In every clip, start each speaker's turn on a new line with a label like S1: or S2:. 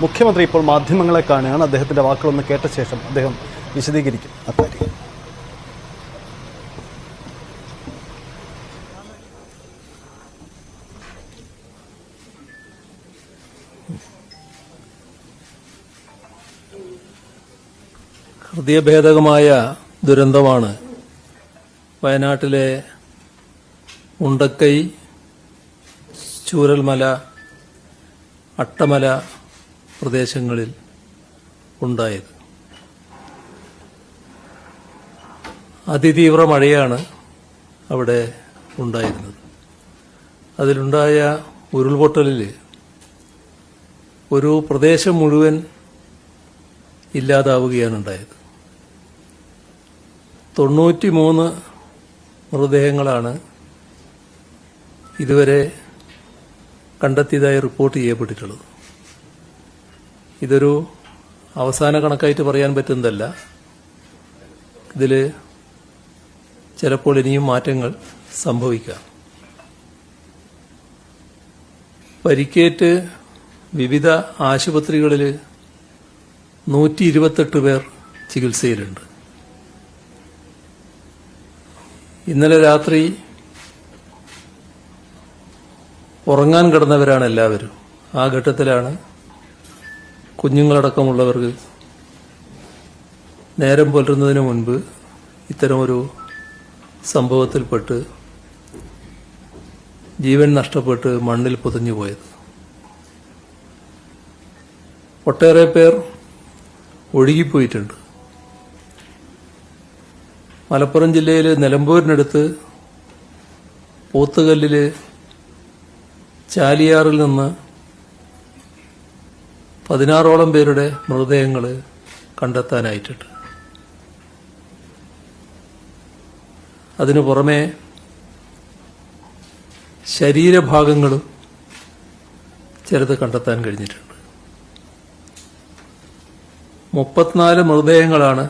S1: മുഖ്യമന്ത്രി ഇപ്പോൾ മാധ്യമങ്ങളെ കാണുകയാണ്. അദ്ദേഹത്തിൻ്റെ വാക്കുകളൊന്ന് കേട്ട ശേഷം അദ്ദേഹം വിശദീകരിക്കും അക്കാര്യം.
S2: ഹൃദയഭേദകമായ ദുരന്തമാണ് വയനാട്ടിലെ മുണ്ടക്കൈ, ചൂരൽമല, അട്ടമല പ്രദേശങ്ങളിൽ ഉണ്ടായത്. അതിതീവ്ര മഴയാണ് അവിടെ ഉണ്ടായിരുന്നത്. അതിലുണ്ടായ ഉരുൾപൊട്ടലിൽ ഒരു പ്രദേശം മുഴുവൻ ഇല്ലാതാവുകയാണ് ഉണ്ടായത്. 93 മൃതദേഹങ്ങളാണ് ഇതുവരെ കണ്ടെത്തിയതായി റിപ്പോർട്ട് ചെയ്യപ്പെട്ടിട്ടുള്ളത്. ഇതൊരു അവസാന കണക്കായിട്ട് പറയാൻ പറ്റുന്നതല്ല. ഇതിൽ ചിലപ്പോൾ ഇനിയും മാറ്റങ്ങൾ സംഭവിക്കാം. പരിക്കേറ്റ് വിവിധ ആശുപത്രികളിൽ 128 പേർ ചികിത്സയിലുണ്ട്. ഇന്നലെ രാത്രി ഉറങ്ങാൻ കിടന്നവരാണ് എല്ലാവരും. ആ ഘട്ടത്തിലാണ് കുഞ്ഞുങ്ങളടക്കമുള്ളവർക്ക് നേരം പുലരുന്നതിന് മുൻപ് ഇത്തരമൊരു സംഭവത്തിൽപ്പെട്ട് ജീവൻ നഷ്ടപ്പെട്ട് മണ്ണിൽ പുതഞ്ഞുപോയത്. ഒട്ടേറെ പേർ ഒഴുകിപ്പോയിട്ടുണ്ട്. മലപ്പുറം ജില്ലയിൽ നിലമ്പൂരിനടുത്ത് പോത്തുകല്ലിൽ ചാലിയാറിൽ നിന്ന് 16ഓളം പേരുടെ മൃതദേഹങ്ങൾ കണ്ടെത്താനായിട്ടുണ്ട്. അതിനു പുറമെ ശരീരഭാഗങ്ങളും ചിലത് കണ്ടെത്താൻ കഴിഞ്ഞിട്ടുണ്ട്. 34 മൃതദേഹങ്ങളാണ്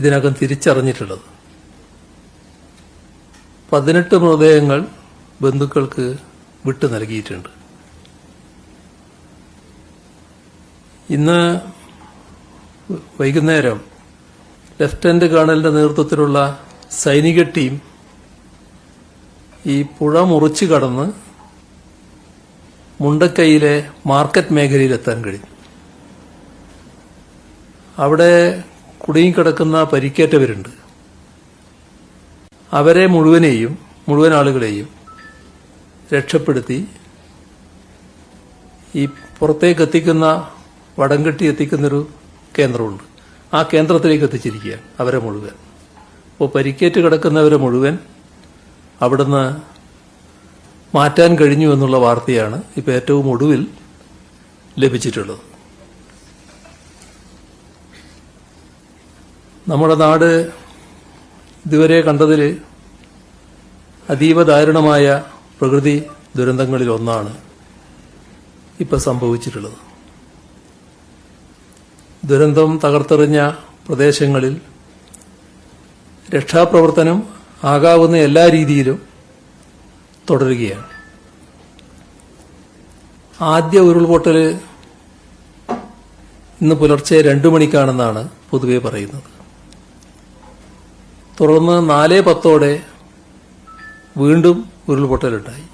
S2: ഇതിനകം തിരിച്ചറിഞ്ഞിട്ടുള്ളത്. 18 മൃതദേഹങ്ങൾ ബന്ധുക്കൾക്ക് വിട്ടു നൽകിയിട്ടുണ്ട്. ഇന്ന് വൈകുന്നേരം ലഫ്റ്റനന്റ് കേണലിന്റെ നേതൃത്വത്തിലുള്ള സൈനിക ടീം ഈ പുഴ മുറിച്ചു കടന്ന് മുണ്ടക്കൈയിലെ മാർക്കറ്റ് മേഖലയിലെത്താൻ കഴിഞ്ഞു. അവിടെ കുടുങ്ങിക്കിടക്കുന്ന പരിക്കേറ്റവരുണ്ട്. അവരെ മുഴുവൻ ആളുകളെയും രക്ഷപ്പെടുത്തി ഈ പുറത്തേക്ക് എത്തിക്കുന്ന വടംകെട്ടി എത്തിക്കുന്നൊരു കേന്ദ്രമുണ്ട്. ആ കേന്ദ്രത്തിലേക്ക് എത്തിച്ചിരിക്കുകയാണ് അവരെ മുഴുവൻ. അപ്പോൾ പരിക്കേറ്റ് കിടക്കുന്നവരെ മുഴുവൻ അവിടുന്ന് മാറ്റാൻ കഴിഞ്ഞു എന്നുള്ള വാർത്തയാണ് ഇപ്പോൾ ഏറ്റവും ഒടുവിൽ ലഭിച്ചിട്ടുള്ളത്. നമ്മുടെ നാട് ഇതുവരെ കണ്ടതിൽ അതീവ ദാരുണമായ പ്രകൃതി ദുരന്തങ്ങളിൽ ഒന്നാണ് ഇപ്പം സംഭവിച്ചിട്ടുള്ളത്. ദുരന്തം തകർത്തെറിഞ്ഞ പ്രദേശങ്ങളിൽ രക്ഷാപ്രവർത്തനം ആകാവുന്ന എല്ലാ രീതിയിലും തുടരുകയാണ്. ആദ്യ ഉരുൾപൊട്ടൽ ഇന്ന് പുലർച്ചെ 2 മണിക്കാണെന്നാണ് പൊതുവെ പറയുന്നത്. തുടർന്ന് 4:10 വീണ്ടും ഉരുൾപൊട്ടലുണ്ടായി.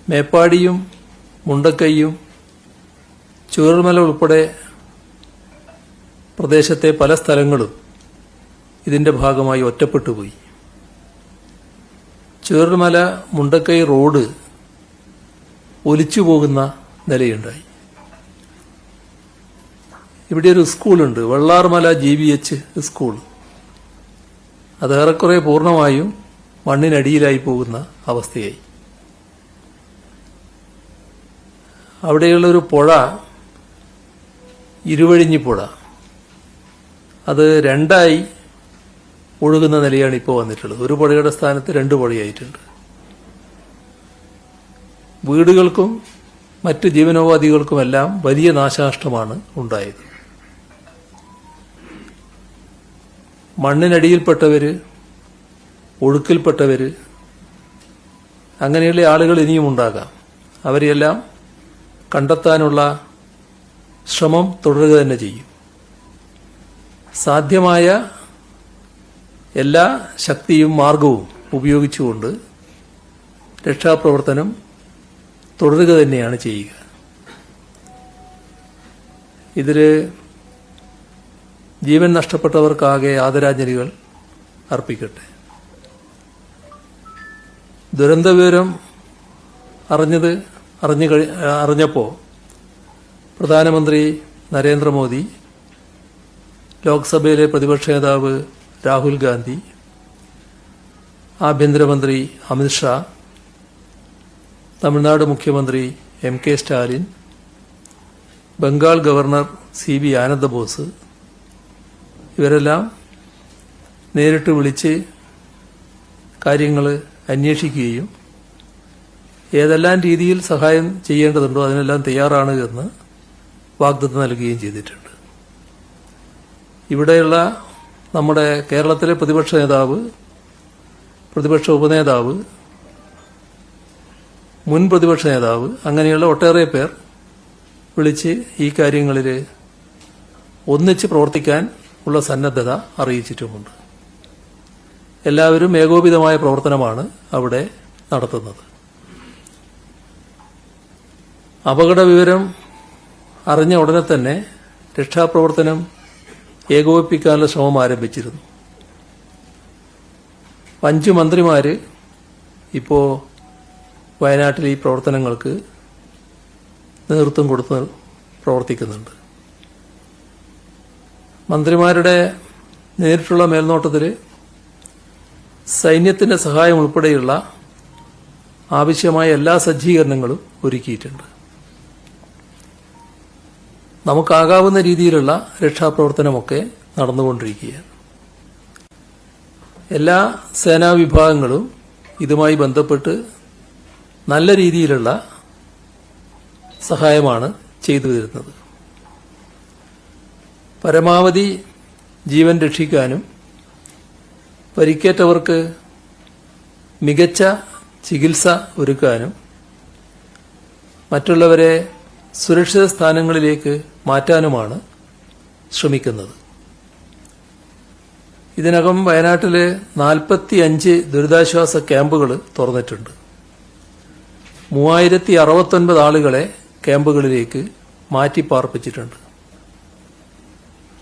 S2: മേപ്പാടിയും മുണ്ടക്കൈയും ചൂരൽമല ഉൾപ്പെടെ പ്രദേശത്തെ പല സ്ഥലങ്ങളും ഇതിന്റെ ഭാഗമായി ഒറ്റപ്പെട്ടുപോയി. ചൂരൽമല മുണ്ടക്കൈ റോഡ് ഒലിച്ചു പോകുന്ന നിലയുണ്ടായി. ഇവിടെ ഒരു സ്കൂളുണ്ട്, വെള്ളാർമല GVH സ്കൂൾ. അത് ഏറെക്കുറെ പൂർണ്ണമായും മണ്ണിനടിയിലായി പോകുന്ന അവസ്ഥയായി. അവിടെയുള്ളൊരു പുഴ, ഇരുവഴിഞ്ഞി പുഴ, അത് 2ആയി ഒഴുകുന്ന നിലയാണ് ഇപ്പോൾ വന്നിട്ടുള്ളത്. ഒരു പുഴയുടെ സ്ഥാനത്ത് 2 പുഴയായിട്ടുണ്ട്. വീടുകൾക്കും മറ്റ് ജീവനോപാധികൾക്കുമെല്ലാം വലിയ നാശനഷ്ടമാണ് ഉണ്ടായത്. മണ്ണിനടിയിൽപ്പെട്ടവര്, ഒഴുക്കിൽപ്പെട്ടവര്, അങ്ങനെയുള്ള ആളുകൾ ഇനിയും ഉണ്ടാകാം. അവരെയെല്ലാം കണ്ടെത്താനുള്ള ശ്രമം തുടരുക തന്നെ ചെയ്യും. സാധ്യമായ എല്ലാ ശക്തിയും മാർഗവും ഉപയോഗിച്ചുകൊണ്ട് രക്ഷാപ്രവർത്തനം തുടരുക തന്നെയാണ് ചെയ്യുക. ഇതിൽ ജീവൻ നഷ്ടപ്പെട്ടവർക്കാകെ ആദരാഞ്ജലികൾ അർപ്പിക്കട്ടെ. ദുരന്ത വിവരം അറിഞ്ഞപ്പോൾ പ്രധാനമന്ത്രി നരേന്ദ്രമോദി, ലോക്സഭയിലെ പ്രതിപക്ഷ നേതാവ് രാഹുൽ ഗാന്ധി, ആഭ്യന്തരമന്ത്രി അമിത്ഷാ, തമിഴ്നാട് മുഖ്യമന്ത്രി MK. Stalin, Bengal governor CV. Ananda Bose ഇവരെല്ലാം നേരിട്ട് വിളിച്ച് കാര്യങ്ങൾ അന്വേഷിക്കുകയും ഏതെല്ലാം രീതിയിൽ സഹായം ചെയ്യേണ്ടതുണ്ടോ അതിനെല്ലാം തയ്യാറാണ് എന്ന് വാഗ്ദത്തം നൽകുകയും ചെയ്തിട്ടുണ്ട്. ഇവിടെയുള്ള നമ്മുടെ കേരളത്തിലെ പ്രതിപക്ഷ നേതാവ്, പ്രതിപക്ഷ ഉപനേതാവ്, മുൻ പ്രതിപക്ഷ നേതാവ്, അങ്ങനെയുള്ള ഒട്ടേറെ പേർ വിളിച്ച് ഈ കാര്യങ്ങളിൽ ഒന്നിച്ച് പ്രവർത്തിക്കാൻ ഉള്ള സന്നദ്ധത അറിയിച്ചിട്ടുമുണ്ട്. എല്ലാവരും ഏകോപിതമായ പ്രവർത്തനമാണ് അവിടെ നടത്തുന്നത്. അപകട വിവരം അറിഞ്ഞ ഉടനെ തന്നെ രക്ഷാപ്രവർത്തനം ഏകോപിപ്പിക്കാനുള്ള ശ്രമം ആരംഭിച്ചിരുന്നു. 5 മന്ത്രിമാർ ഇപ്പോൾ വയനാട്ടിൽ ഈ പ്രവർത്തനങ്ങൾക്ക് നേതൃത്വം കൊടുത്ത് പ്രവർത്തിക്കുന്നുണ്ട്. മന്ത്രിമാരുടെ നേരിട്ടുള്ള മേൽനോട്ടത്തിൽ സൈന്യത്തിന്റെ സഹായം ഉൾപ്പെടെയുള്ള ആവശ്യമായ എല്ലാ സജ്ജീകരണങ്ങളും ഒരുക്കിയിട്ടുണ്ട്. നമുക്കാകാവുന്ന രീതിയിലുള്ള രക്ഷാപ്രവർത്തനമൊക്കെ നടന്നുകൊണ്ടിരിക്കുകയാണ്. എല്ലാ സേനാ വിഭാഗങ്ങളും ഇതുമായി ബന്ധപ്പെട്ട് നല്ല രീതിയിലുള്ള സഹായമാണ് ചെയ്തു വരുന്നത്. പരമാവധി ജീവൻ രക്ഷിക്കാനും പരിക്കേറ്റവർക്ക് മികച്ച ചികിത്സ ഒരുക്കാനും മറ്റുള്ളവരെ സുരക്ഷിത സ്ഥാനങ്ങളിലേക്ക് മാറ്റാനുമാണ് ശ്രമിക്കുന്നത്. ഇതിനകം വയനാട്ടിൽ 45 ദുരിതാശ്വാസ ക്യാമ്പുകൾ തുറന്നിട്ടുണ്ട്. 3069 ആളുകളെ ക്യാമ്പുകളിലേക്ക് മാറ്റിപ്പാർപ്പിച്ചിട്ടുണ്ട്.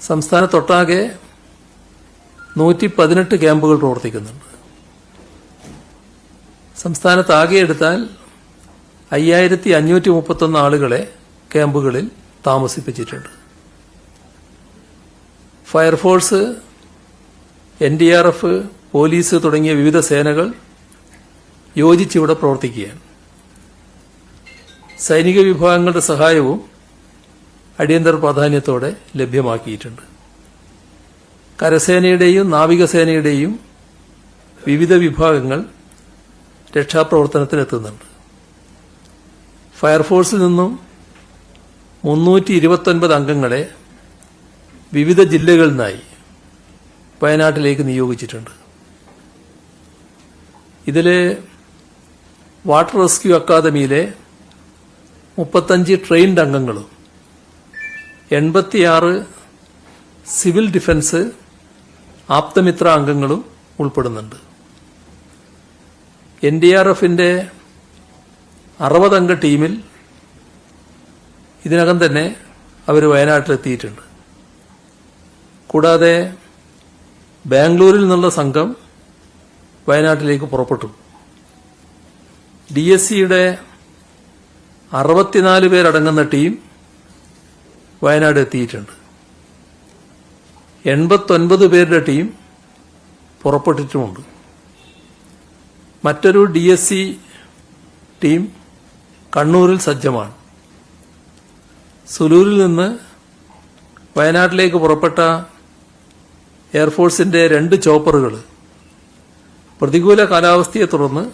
S2: സംസ്ഥാനത്തൊട്ടാകെ 118 ക്യാമ്പുകൾ പ്രവർത്തിക്കുന്നുണ്ട്. സംസ്ഥാനത്താകെ എടുത്താൽ 5531 ആളുകളെ ക്യാമ്പുകളിൽ താമസിപ്പിച്ചിട്ടുണ്ട്. ഫയർഫോഴ്സ്, NDRF, പോലീസ് തുടങ്ങിയ വിവിധ സേനകൾ യോജിച്ചിവിടെ പ്രവർത്തിക്കുകയാണ്. സൈനിക വിഭാഗങ്ങളുടെ സഹായവും അടിയന്തര പ്രാധാന്യത്തോടെ ലഭ്യമാക്കിയിട്ടുണ്ട്. കരസേനയുടെയും നാവികസേനയുടെയും വിവിധ വിഭാഗങ്ങൾ രക്ഷാപ്രവർത്തനത്തിനെത്തുന്നുണ്ട്. ഫയർഫോഴ്സിൽ നിന്നും 329 അംഗങ്ങളെ വിവിധ ജില്ലകളിൽ നിന്നായി വയനാട്ടിലേക്ക് നിയോഗിച്ചിട്ടുണ്ട്. ഇതിൽ വാട്ടർ റെസ്ക്യൂ അക്കാദമിയിലെ 35 ട്രെയിൻഡ് അംഗങ്ങളും 86 സിവിൽ ഡിഫൻസ് ആപ്തമിത്ര അംഗങ്ങളും ഉൾപ്പെടുന്നുണ്ട്. NDRFന്റെ 60 അംഗ ടീമിൽ ഇതിനകം തന്നെ അവർ വയനാട്ടിലെത്തിയിട്ടുണ്ട്. കൂടാതെ ബാംഗ്ലൂരിൽ നിന്നുള്ള സംഘം വയനാട്ടിലേക്ക് പുറപ്പെട്ടു. DSCയുടെ 64 പേരടങ്ങുന്ന ടീം വയനാട് എത്തിയിട്ടുണ്ട്. 89 പേരുടെ ടീം പുറപ്പെട്ടിട്ടുമുണ്ട്. മറ്റൊരു DSC ടീം കണ്ണൂരിൽ സജ്ജമാണ്. സുലൂരിൽ നിന്ന് വയനാട്ടിലേക്ക് പുറപ്പെട്ട എയർഫോഴ്സിന്റെ 2 ചോപ്പറുകൾ പ്രതികൂല കാലാവസ്ഥയെ തുടർന്ന്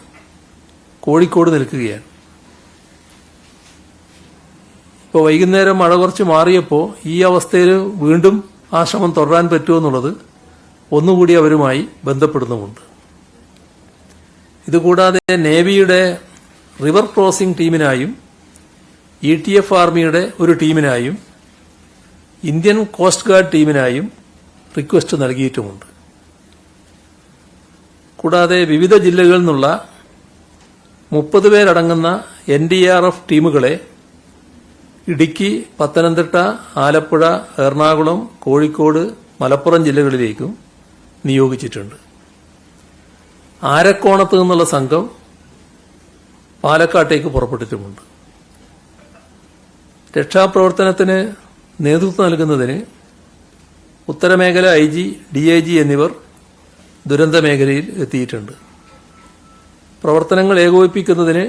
S2: കോഴിക്കോട് നിൽക്കുകയാണ്. ഇപ്പോൾ വൈകുന്നേരം മഴ കുറച്ച് മാറിയപ്പോൾ ഈ അവസ്ഥയിൽ വീണ്ടും ആ ശ്രമം തുടരാൻ പറ്റുമെന്നുള്ളത് ഒന്നുകൂടി അവരുമായി ബന്ധപ്പെടുന്നുമുണ്ട്. ഇതുകൂടാതെ നേവിയുടെ റിവർ ക്രോസിംഗ് ടീമിനായും ETF ആർമിയുടെ ഒരു ടീമിനായും ഇന്ത്യൻ കോസ്റ്റ് ഗാർഡ് ടീമിനായും റിക്വസ്റ്റ് നൽകിയിട്ടുമുണ്ട്. കൂടാതെ വിവിധ ജില്ലകളിൽ നിന്നുള്ള 30 പേരടങ്ങുന്ന NDRF ടീമുകളെ ഇടുക്കി, പത്തനംതിട്ട, ആലപ്പുഴ, എറണാകുളം, കോഴിക്കോട്, മലപ്പുറം ജില്ലകളിലേക്കും നിയോഗിച്ചിട്ടുണ്ട്. ആരക്കോണത്ത് നിന്നുള്ള സംഘം പാലക്കാട്ടേക്ക് പുറപ്പെട്ടിട്ടുമുണ്ട്. രക്ഷാപ്രവർത്തനത്തിന് നേതൃത്വം നൽകുന്നതിന് ഉത്തരമേഖല IG, DIG എന്നിവർ ദുരന്ത മേഖലയിൽ എത്തിയിട്ടുണ്ട്. പ്രവർത്തനങ്ങൾ ഏകോപിപ്പിക്കുന്നതിന്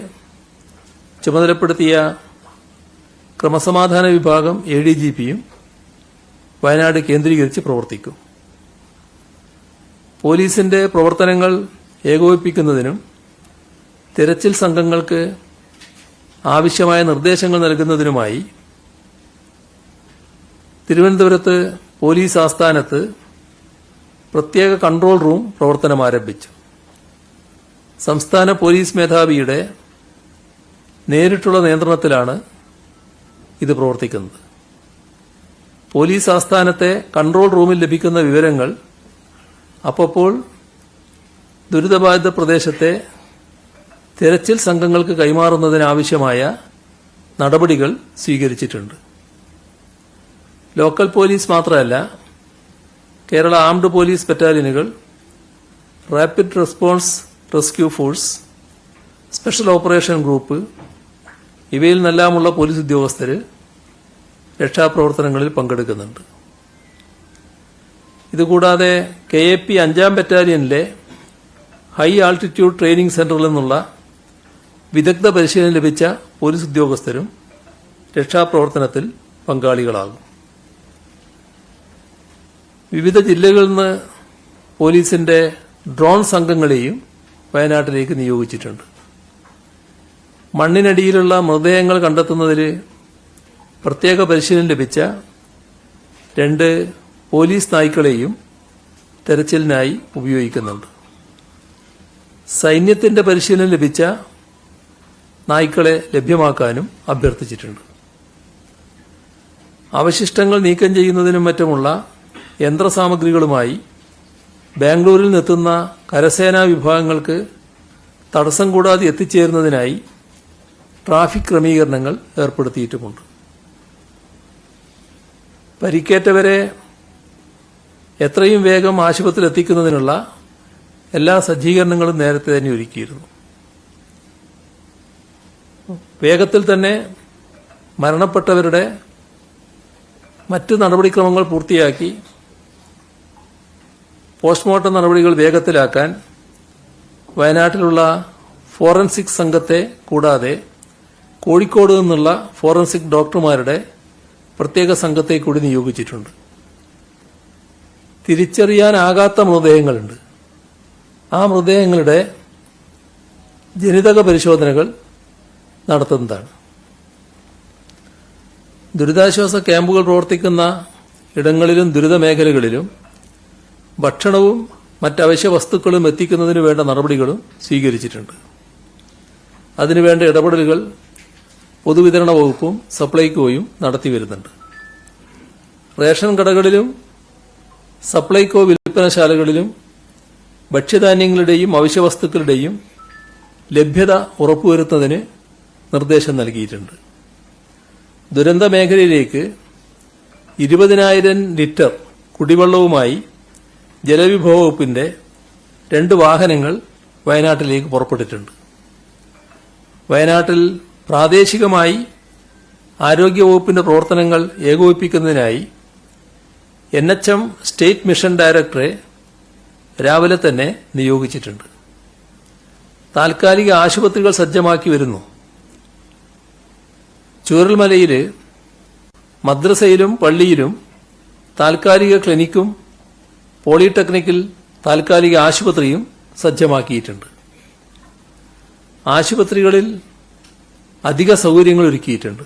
S2: ചുമതലപ്പെടുത്തിയ ക്രമസമാധാന വിഭാഗം ADGPയും വയനാട് കേന്ദ്രീകരിച്ച് പ്രവർത്തിക്കും. പോലീസിന്റെ പ്രവർത്തനങ്ങൾ ഏകോപിപ്പിക്കുന്നതിനും തിരച്ചിൽ സംഘങ്ങൾക്ക് ആവശ്യമായ നിർദ്ദേശങ്ങൾ നൽകുന്നതിനുമായി തിരുവനന്തപുരത്ത് പോലീസ് ആസ്ഥാനത്ത് പ്രത്യേക കൺട്രോൾ റൂം പ്രവർത്തനം ആരംഭിച്ചു. സംസ്ഥാന പോലീസ് മേധാവിയുടെ നേരിട്ടുള്ള നിയന്ത്രണത്തിലാണ് ഇത് പ്രവർത്തിക്കുന്നത്. പോലീസ് ആസ്ഥാനത്തെ കൺട്രോൾ റൂമിൽ ലഭിക്കുന്ന വിവരങ്ങൾ അപ്പോൾ ദുരിതബാധിത പ്രദേശത്തെ തിരച്ചിൽ സംഘങ്ങൾക്ക് കൈമാറുന്നതിനാവശ്യമായ നടപടികൾ സ്വീകരിച്ചിട്ടുണ്ട്. ലോക്കൽ പോലീസ് മാത്രമല്ല, കേരള ആംഡ് പോലീസ് ബറ്റാലിയനുകൾ, rapid response rescue force, special operation group ഇവയിൽ നിന്നെല്ലാമുള്ള പോലീസ് ഉദ്യോഗസ്ഥർ രക്ഷാപ്രവർത്തനങ്ങളിൽ പങ്കെടുക്കുന്നുണ്ട്. ഇതുകൂടാതെ KAP 5ാം ബറ്റാലിയനിലെ ഹൈ ആൾട്ടിറ്റ്യൂഡ് ട്രെയിനിംഗ് സെന്ററിൽ നിന്നുള്ള വിദഗ്ധ പരിശീലനം ലഭിച്ച പോലീസ് ഉദ്യോഗസ്ഥരും രക്ഷാപ്രവർത്തനത്തിൽ പങ്കാളികളാകും. വിവിധ ജില്ലകളിൽ നിന്ന് പോലീസിന്റെ ഡ്രോൺ സംഘങ്ങളെയും വയനാട്ടിലേക്ക് നിയോഗിച്ചിട്ടുണ്ട്. മണ്ണിനടിയിലുള്ള മൃതദേഹങ്ങൾ കണ്ടെത്തുന്നതിൽ പ്രത്യേക പരിശീലനം ലഭിച്ച 2 പോലീസ് നായ്ക്കളെയും തെരച്ചിലിനായി ഉപയോഗിക്കുന്നുണ്ട്. സൈന്യത്തിന്റെ പരിശീലനം ലഭിച്ച നായ്ക്കളെ ലഭ്യമാക്കാനും അഭ്യർത്ഥിച്ചിട്ടുണ്ട്. അവശിഷ്ടങ്ങൾ നീക്കം ചെയ്യുന്നതിനും മറ്റുമുള്ള യന്ത്രസാമഗ്രികളുമായി ബാംഗ്ലൂരിൽ നിന്നെത്തുന്ന കരസേനാ വിഭാഗങ്ങൾക്ക് തടസ്സം കൂടാതെ എത്തിച്ചേരുന്നതിനായി ട്രാഫിക് ക്രമീകരണങ്ങൾ ഏർപ്പെടുത്തിയിട്ടുമുണ്ട്. പരിക്കേറ്റവരെ എത്രയും വേഗം ആശുപത്രിയിൽ എത്തിക്കുന്നതിനുള്ള എല്ലാ സജ്ജീകരണങ്ങളും നേരത്തെ തന്നെ ഒരുക്കിയിരുന്നു. വേഗത്തിൽ തന്നെ മരണപ്പെട്ടവരുടെ മറ്റ് നടപടിക്രമങ്ങൾ പൂർത്തിയാക്കി പോസ്റ്റ്മോർട്ടം നടപടികൾ വേഗത്തിലാക്കാൻ വയനാട്ടിലുള്ള ഫോറൻസിക് സംഘത്തെ കൂടാതെ കോഴിക്കോട് നിന്നുള്ള ഫോറൻസിക് ഡോക്ടർമാരുടെ പ്രത്യേക സംഘത്തെ കൂടി നിയോഗിച്ചിട്ടുണ്ട്. തിരിച്ചറിയാനാകാത്ത മൃതദേഹങ്ങളുണ്ട്. ആ മൃതദേഹങ്ങളുടെ ജനിതക പരിശോധനകൾ നടത്തുന്നതാണ്. ദുരിതാശ്വാസ ക്യാമ്പുകൾ പ്രവർത്തിക്കുന്ന ഇടങ്ങളിലും ദുരിത മേഖലകളിലും ഭക്ഷണവും മറ്റവശ്യ വസ്തുക്കളും എത്തിക്കുന്നതിന് വേണ്ട നടപടികളും സ്വീകരിച്ചിട്ടുണ്ട്. അതിനുവേണ്ട ഇടപെടലുകൾ പൊതുവിതരണ വകുപ്പും സപ്ലൈകോയും നടത്തിവരുന്നുണ്ട്. റേഷൻ കടകളിലും സപ്ലൈകോ വിൽപ്പനശാലകളിലും ഭക്ഷ്യധാന്യങ്ങളുടെയും അവശ്യവസ്തുക്കളുടെയും ലഭ്യത ഉറപ്പുവരുത്തുന്നതിന് നിർദ്ദേശം നൽകിയിട്ടുണ്ട്. ദുരന്ത മേഖലയിലേക്ക് 20,000 ലിറ്റർ കുടിവെള്ളവുമായി ജലവിഭവ വകുപ്പിന്റെ 2 വാഹനങ്ങൾ വയനാട്ടിലേക്ക് പുറപ്പെട്ടിട്ടുണ്ട്. വയനാട്ടിൽ പ്രാദേശികമായി ആരോഗ്യവകുപ്പിന്റെ പ്രവർത്തനങ്ങൾ ഏകോപിപ്പിക്കുന്നതിനായി NHM സ്റ്റേറ്റ് മിഷൻ ഡയറക്ടറെ രാവിലെ തന്നെ നിയോഗിച്ചിട്ടുണ്ട്. താൽക്കാലിക ആശുപത്രികൾ സജ്ജമാക്കി വരുന്നു. ചൂരൽമലയിൽ മദ്രസയിലും പള്ളിയിലും താൽക്കാലിക ക്ലിനിക്കും പോളിടെക്നിക്കിൽ താൽക്കാലിക ആശുപത്രിയും സജ്ജമാക്കിയിട്ടുണ്ട്. ആശുപത്രികളിൽ അധിക സൗകര്യങ്ങൾ ഒരുക്കിയിട്ടുണ്ട്.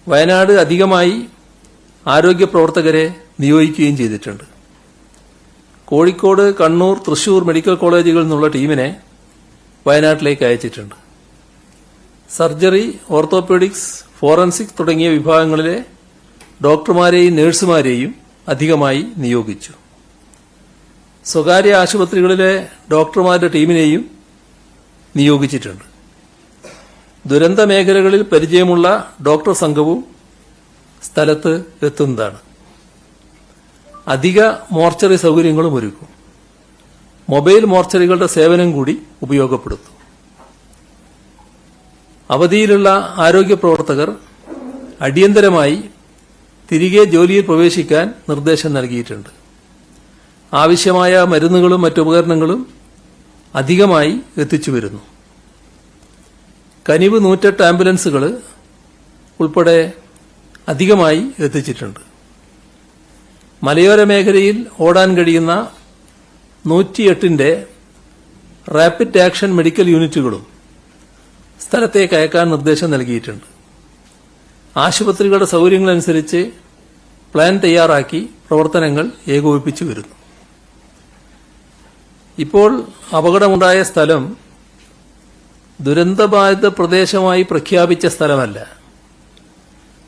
S2: വയനാട് അധികമായി ആരോഗ്യ പ്രവർത്തകരെ നിയോഗിക്കുകയും ചെയ്തിട്ടുണ്ട്. കോഴിക്കോട്, കണ്ണൂർ, തൃശൂർ മെഡിക്കൽ കോളേജുകളിൽ നിന്നുള്ള ടീമിനെ വയനാട്ടിലേക്ക് അയച്ചിട്ടുണ്ട്. സർജറി, ഓർത്തോപീഡിക്സ്, ഫോറൻസിക് തുടങ്ങിയ വിഭാഗങ്ങളിലെ ഡോക്ടർമാരെയും നഴ്സുമാരെയും അധികമായി നിയോഗിച്ചു. സ്വകാര്യ ആശുപത്രികളിലെ ഡോക്ടർമാരുടെ ടീമിനെയും നിയോഗിച്ചിട്ടുണ്ട്. ദുരന്ത മേഖലകളിൽ പരിചയമുള്ള ഡോക്ടർ സംഘവും സ്ഥലത്ത് എത്തുന്നതാണ്. അധിക മോർച്ചറി സൗകര്യങ്ങളും ഒരുക്കും. മൊബൈൽ മോർച്ചറികളുടെ സേവനം കൂടി ഉപയോഗപ്പെടുത്തും. അവധിയിലുള്ള ആരോഗ്യ പ്രവർത്തകർ അടിയന്തരമായി തിരികെ ജോലിയിൽ പ്രവേശിക്കാൻ നിർദ്ദേശം നൽകിയിട്ടുണ്ട്. ആവശ്യമായ മരുന്നുകളും മറ്റുപകരണങ്ങളും അധികമായി എത്തിച്ചു വരുന്നു. കനിവ് 108 ആംബുലൻസുകൾ ഉൾപ്പെടെ അധികമായി എത്തിച്ചിട്ടുണ്ട്. മലയോര മേഖലയിൽ ഓടാൻ കഴിയുന്ന 108ന്റെ റാപ്പിഡ് ആക്ഷൻ മെഡിക്കൽ യൂണിറ്റുകളും സ്ഥലത്തേക്ക് അയക്കാൻ നിർദ്ദേശം നൽകിയിട്ടുണ്ട്. ആശുപത്രികളുടെ സൗകര്യങ്ങളനുസരിച്ച് പ്ലാൻ തയ്യാറാക്കി പ്രവർത്തനങ്ങൾ ഏകോപിപ്പിച്ചു വരുന്നു. ഇപ്പോൾ അപകടമുണ്ടായ സ്ഥലം ദുരന്തബാധിത പ്രദേശമായി പ്രഖ്യാപിച്ച സ്ഥലമല്ല.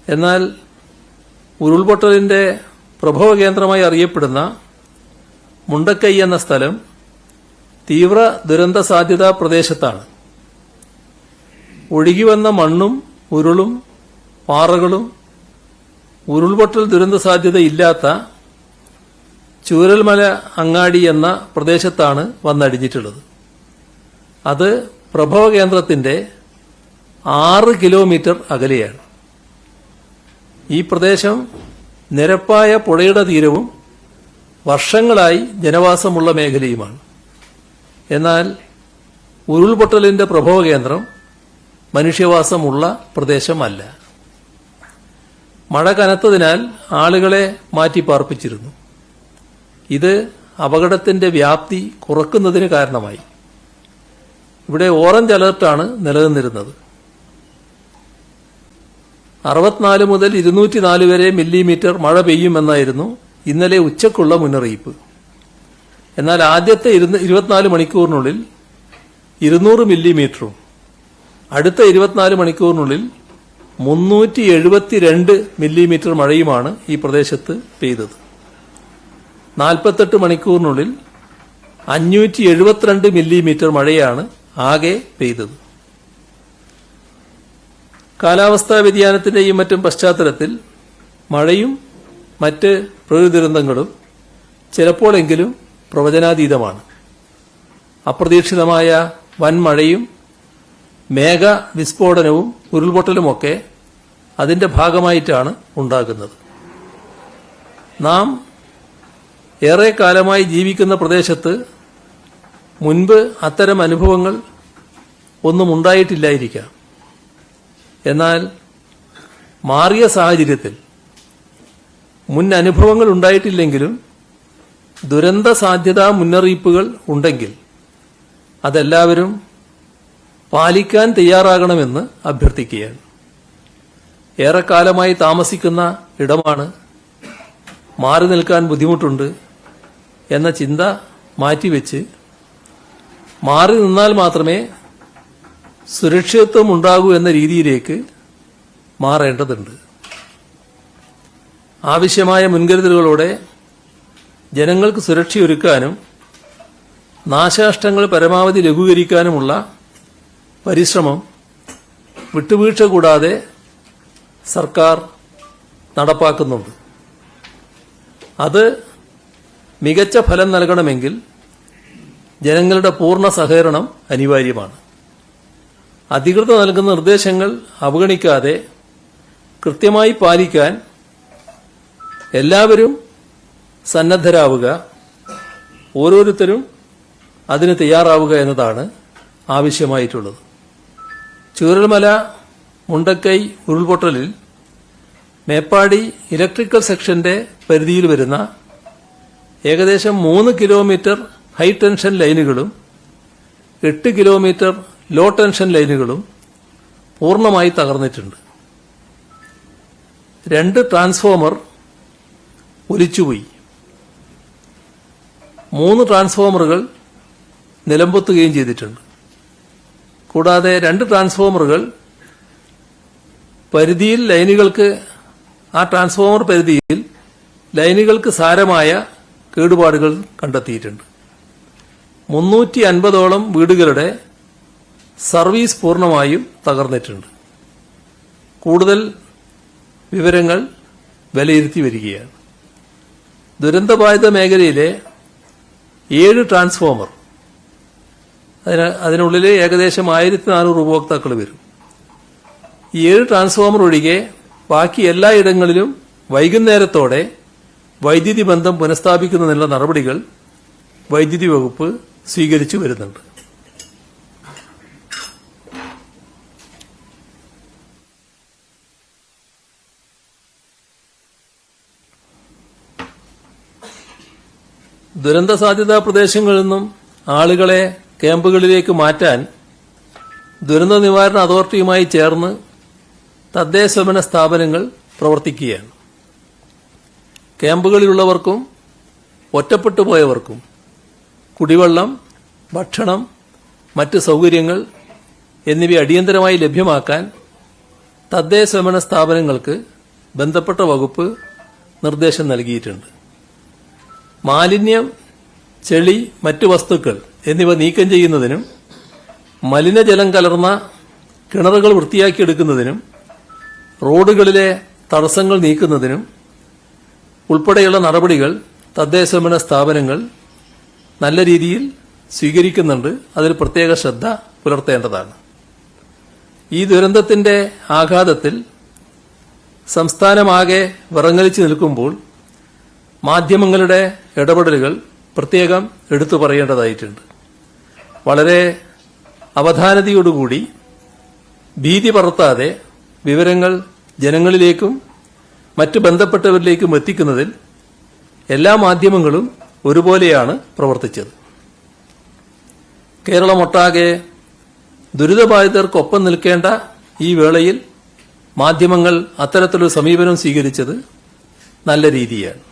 S2: എന്നാൽ ഉരുൾപൊട്ടലിന്റെ പ്രഭവ കേന്ദ്രമായി അറിയപ്പെടുന്ന മുണ്ടക്കൈ എന്ന സ്ഥലം തീവ്ര ദുരന്ത സാധ്യതാ പ്രദേശത്താണ്. ഒഴുകിവന്ന മണ്ണും ഉരുളും പാറകളും ഉരുൾപൊട്ടൽ ദുരന്ത സാധ്യതയില്ലാത്ത ചൂരൽമല അങ്ങാടി എന്ന പ്രദേശത്താണ് വന്നടിഞ്ഞിട്ടുള്ളത്. അത് പ്രഭവ കേന്ദ്രത്തിന്റെ 6 കിലോമീറ്റർ അകലെയാണ്. ഈ പ്രദേശം നിരപ്പായ പുഴയുടെ തീരവും വർഷങ്ങളായി ജനവാസമുള്ള മേഖലയുമാണ്. എന്നാൽ ഉരുൾപൊട്ടലിന്റെ പ്രഭവ കേന്ദ്രം മനുഷ്യവാസമുള്ള പ്രദേശമല്ല. മഴ കനത്തതിനാൽ ആളുകളെ മാറ്റിപ്പാർപ്പിച്ചിരുന്നു. ഇത് അപകടത്തിന്റെ വ്യാപ്തി കുറക്കുന്നതിന് കാരണമായി. ഇവിടെ ഓറഞ്ച് അലർട്ടാണ് നിലനിന്നിരുന്നത്. 64 മുതൽ 204 വരെ മില്ലിമീറ്റർ മഴ പെയ്യുമെന്നായിരുന്നു ഇന്നലെ ഉച്ചക്കുള്ള മുന്നറിയിപ്പ്. എന്നാൽ ആദ്യത്തെ 24 മണിക്കൂറിനുള്ളിൽ 200 മില്ലിമീറ്ററും അടുത്ത 24 മണിക്കൂറിനുള്ളിൽ 372 മില്ലിമീറ്റർ മഴയുമാണ് ഈ പ്രദേശത്ത് പെയ്തത്. 48 മണിക്കൂറിനുള്ളിൽ 572 മില്ലിമീറ്റർ മഴയാണ് ആകെ പെയ്തത്. കാലാവസ്ഥാ വ്യതിയാനത്തിന്റെയും മറ്റും പശ്ചാത്തലത്തിൽ മഴയും മറ്റ് പ്രകൃതി ദുരന്തങ്ങളും ചിലപ്പോഴെങ്കിലും പ്രവചനാതീതമാണ്. അപ്രതീക്ഷിതമായ വൻ മഴയും മേഘ വിസ്ഫോടനവും ഉരുൾപൊട്ടലുമൊക്കെ അതിന്റെ ഭാഗമായിട്ടാണ് ഉണ്ടാകുന്നത്. നാം ഏറെ കാലമായി ജീവിക്കുന്ന പ്രദേശത്ത് മുൻപ് അത്തരം അനുഭവങ്ങൾ ഒന്നും ഉണ്ടായിട്ടില്ലായിരിക്കാം. എന്നാൽ മാറിയ സാഹചര്യത്തിൽ മുൻ അനുഭവങ്ങൾ ഉണ്ടായിട്ടില്ലെങ്കിലും ദുരന്ത സാധ്യതാ മുന്നറിയിപ്പുകൾ ഉണ്ടെങ്കിൽ അതെല്ലാവരും പാലിക്കാൻ തയ്യാറാകണമെന്ന് അഭ്യർത്ഥിക്കുകയാണ്. ഏറെക്കാലമായി താമസിക്കുന്ന ഇടമാണ്, മാറി നിൽക്കാൻ ബുദ്ധിമുട്ടുണ്ട് എന്ന ചിന്ത മാറ്റിവെച്ച് മാറി നിന്നാൽ മാത്രമേ സുരക്ഷിതത്വം ഉണ്ടാകൂ എന്ന രീതിയിലേക്ക് മാറേണ്ടതുണ്ട്. ആവശ്യമായ മുൻകരുതലുകളോടെ ജനങ്ങൾക്ക് സുരക്ഷയൊരുക്കാനും നാശനഷ്ടങ്ങൾ പരമാവധി ലഘൂകരിക്കാനുമുള്ള പരിശ്രമം വിട്ടുവീഴ്ച കൂടാതെ സർക്കാർ നടപ്പാക്കുന്നുണ്ട്. അത് മികച്ച ഫലം നൽകണമെങ്കിൽ ജനങ്ങളുടെ പൂർണ്ണ സഹകരണം അനിവാര്യമാണ്. അധികൃതർ നൽകുന്ന നിർദ്ദേശങ്ങൾ അവഗണിക്കാതെ കൃത്യമായി പാലിക്കാൻ എല്ലാവരും സന്നദ്ധരാവുക, ഓരോരുത്തരും അതിന് തയ്യാറാവുക എന്നതാണ് ആവശ്യമായിട്ടുള്ളത്. ചൂരൽമല മുണ്ടക്കൈ ഉരുൾപൊട്ടലിൽ മേപ്പാടി ഇലക്ട്രിക്കൽ സെക്ഷന്റെ പരിധിയിൽ വരുന്ന ഏകദേശം 3 കിലോമീറ്റർ ഹൈ ടെൻഷൻ ലൈനുകളും 8 കിലോമീറ്റർ ലോ ടെൻഷൻ ലൈനുകളും പൂർണ്ണമായി തകർന്നിട്ടുണ്ട്. 2 ട്രാൻസ്ഫോമർ ഒലിച്ചുപോയി. 3 ട്രാൻസ്ഫോമറുകൾ നിലംപൊത്തുകയും ചെയ്തിട്ടുണ്ട്. കൂടാതെ 2 ട്രാൻസ്ഫോമറുകൾ പരിധിയിൽ ലൈനുകൾക്ക് ആ ട്രാൻസ്ഫോമർ പരിധിയിൽ ലൈനുകൾക്ക് സാരമായ കേടുപാടുകൾ കണ്ടെത്തിയിട്ടുണ്ട്. 350ഓളം വീടുകളുടെ സർവീസ് പൂർണ്ണമായും തകർന്നിട്ടുണ്ട്. കൂടുതൽ വിവരങ്ങൾ വിലയിരുത്തി വരികയാണ്. ദുരന്തബാധിത മേഖലയിലെ 7 ട്രാൻസ്ഫോമർ, അതിനുള്ളിൽ ഏകദേശം 1400 ഉപഭോക്താക്കൾ വരും. ഈ 7 ട്രാൻസ്ഫോമർ ഒഴികെ ബാക്കി എല്ലായിടങ്ങളിലും വൈകുന്നേരത്തോടെ വൈദ്യുതി ബന്ധം പുനഃസ്ഥാപിക്കുന്നതിനുള്ള നടപടികൾ വൈദ്യുതി വകുപ്പ് സ്വീകരിച്ചു വരുന്നുണ്ട്. ദുരന്ത സാധ്യതാ പ്രദേശങ്ങളിൽ നിന്നും ആളുകളെ ക്യാമ്പുകളിലേക്ക് മാറ്റാൻ ദുരന്ത നിവാരണ അതോറിറ്റിയുമായി ചേർന്ന് തദ്ദേശഭരണ സ്ഥാപനങ്ങൾ പ്രവർത്തിക്കുകയാണ്. ക്യാമ്പുകളിലുള്ളവർക്കും ഒറ്റപ്പെട്ടു പോയവർക്കും കുടിവെള്ളം, ഭക്ഷണം, മറ്റ് സൗകര്യങ്ങൾ എന്നിവ അടിയന്തരമായി ലഭ്യമാക്കാൻ തദ്ദേശഭരണ സ്ഥാപനങ്ങൾക്ക് ബന്ധപ്പെട്ട വകുപ്പ് നിർദ്ദേശം നൽകിയിട്ടുണ്ട്. മാലിന്യം, ചെളി, മറ്റു വസ്തുക്കൾ എന്നിവ നീക്കം ചെയ്യുന്നതിനും മലിനജലം കലർന്ന കിണറുകൾ വൃത്തിയാക്കിയെടുക്കുന്നതിനും റോഡുകളിലെ തടസ്സങ്ങൾ നീക്കുന്നതിനും ഉൾപ്പെടെയുള്ള നടപടികൾ തദ്ദേശഭരണ സ്ഥാപനങ്ങൾ നല്ല രീതിയിൽ സ്വീകരിക്കുന്നുണ്ട്. അതിൽ പ്രത്യേക ശ്രദ്ധ പുലർത്തേണ്ടതാണ്. ഈ ദുരന്തത്തിന്റെ ആഘാതത്തിൽ സംസ്ഥാനമാകെ വിറങ്ങലിച്ചു നിൽക്കുമ്പോൾ മാധ്യമങ്ങളുടെ ഇടപെടലുകൾ പ്രത്യേകം എടുത്തു പറയേണ്ടതായിട്ടുണ്ട്. വളരെ അവധാനതയോടുകൂടി ഭീതി പടർത്താതെ വിവരങ്ങൾ ജനങ്ങളിലേക്കും മറ്റ് ബന്ധപ്പെട്ടവരിലേക്കും എത്തിക്കുന്നതിൽ എല്ലാ മാധ്യമങ്ങളും ഒരുപോലെയാണ് പ്രവർത്തിച്ചത്. കേരളമൊട്ടാകെ ദുരിതബാധിതർക്കൊപ്പം നിൽക്കേണ്ട ഈ വേളയിൽ മാധ്യമങ്ങൾ അത്തരത്തിലൊരു സമീപനം സ്വീകരിച്ചത് നല്ല രീതിയാണ്.